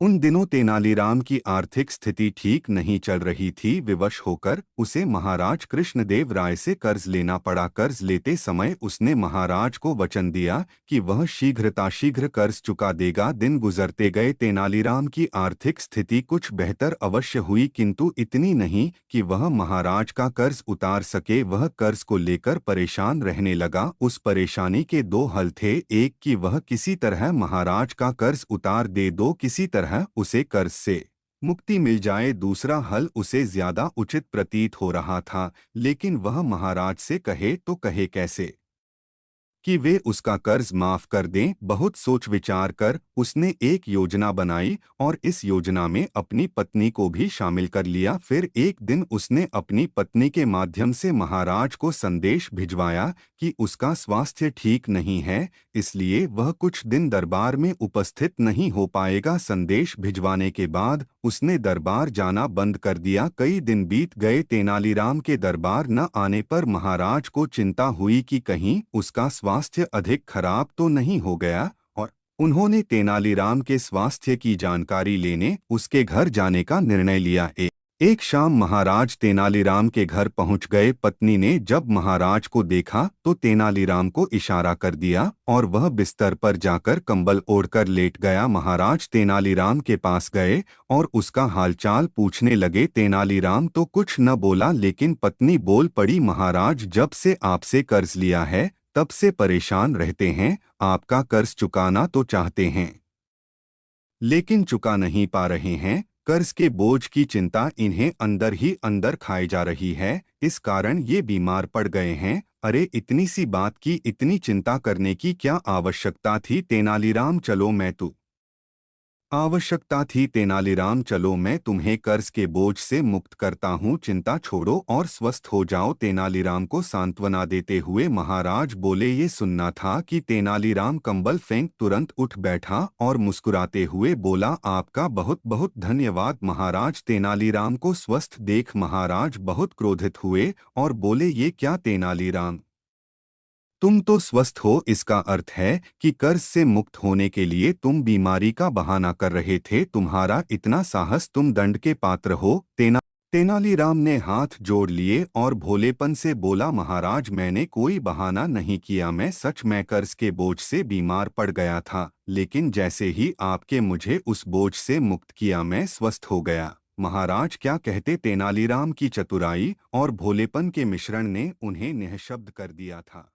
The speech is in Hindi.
उन दिनों तेनालीराम की आर्थिक स्थिति ठीक नहीं चल रही थी। विवश होकर उसे महाराज कृष्णदेव राय से कर्ज लेना पड़ा। कर्ज लेते समय उसने महाराज को वचन दिया कि वह शीघ्र कर्ज चुका देगा। दिन गुजरते गए, तेनालीराम की आर्थिक स्थिति कुछ बेहतर अवश्य हुई, किंतु इतनी नहीं कि वह महाराज का कर्ज उतार सके। वह कर्ज को लेकर परेशान रहने लगा। उस परेशानी के दो हल थे, एक कि वह किसी तरह महाराज का कर्ज उतार दे, दो किसी तरह उसे कर्ज से मुक्ति मिल जाए। दूसरा हल उसे ज्यादा उचित प्रतीत हो रहा था, लेकिन वह महाराज से कहे तो कहे कैसे कि वे उसका कर्ज माफ कर दें। बहुत सोच विचार कर उसने एक योजना बनाई और इस योजना में अपनी पत्नी को भी शामिल कर लिया। फिर एक दिन उसने अपनी पत्नी के माध्यम से महाराज को संदेश भिजवाया कि उसका स्वास्थ्य ठीक नहीं है, इसलिए वह कुछ दिन दरबार में उपस्थित नहीं हो पाएगा। संदेश भिजवाने के बाद उसने दरबार जाना बंद कर दिया। कई दिन बीत गए, तेनालीराम के दरबार न आने पर महाराज को चिंता हुई कि कहीं उसका स्वास्थ्य अधिक खराब तो नहीं हो गया, और उन्होंने तेनालीराम के स्वास्थ्य की जानकारी लेने उसके घर जाने का निर्णय लिया। एक शाम महाराज तेनालीराम के घर पहुंच गए। पत्नी ने जब महाराज को देखा तो तेनालीराम को इशारा कर दिया और वह बिस्तर पर जाकर कंबल ओढ़कर लेट गया। महाराज तेनालीराम के पास गए और उसका हालचाल पूछने लगे। तेनालीराम तो कुछ न बोला, लेकिन पत्नी बोल पड़ी, महाराज, जब से आपसे कर्ज लिया है तब से परेशान रहते हैं। आपका कर्ज चुकाना तो चाहते हैं, लेकिन चुका नहीं पा रहे हैं। कर्ज के बोझ की चिंता इन्हें अंदर ही अंदर खाए जा रही है। इस कारण ये बीमार पड़ गए हैं। अरे, इतनी सी बात की इतनी चिंता करने की क्या आवश्यकता थी तेनालीराम? चलो मैं तू आवश्यकता थी तेनालीराम, चलो मैं तुम्हें कर्ज के बोझ से मुक्त करता हूँ। चिंता छोड़ो और स्वस्थ हो जाओ। तेनालीराम को सांत्वना देते हुए महाराज बोले। ये सुनना था कि तेनालीराम कंबल फेंक तुरंत उठ बैठा और मुस्कुराते हुए बोला, आपका बहुत बहुत धन्यवाद महाराज। तेनालीराम को स्वस्थ देख महाराज बहुत क्रोधित हुए और बोले, ये क्या तेनालीराम, तुम तो स्वस्थ हो, इसका अर्थ है कि कर्ज से मुक्त होने के लिए तुम बीमारी का बहाना कर रहे थे। तुम्हारा इतना साहस, तुम दंड के पात्र हो। तेनालीराम ने हाथ जोड़ लिए और भोलेपन से बोला, महाराज, मैंने कोई बहाना नहीं किया। मैं कर्ज के बोझ से बीमार पड़ गया था, लेकिन जैसे ही आपके मुझे उस बोझ से मुक्त किया मैं स्वस्थ हो गया। महाराज क्या कहते? तेनालीराम की चतुराई और भोलेपन के मिश्रण ने उन्हें निःशब्द कर दिया था।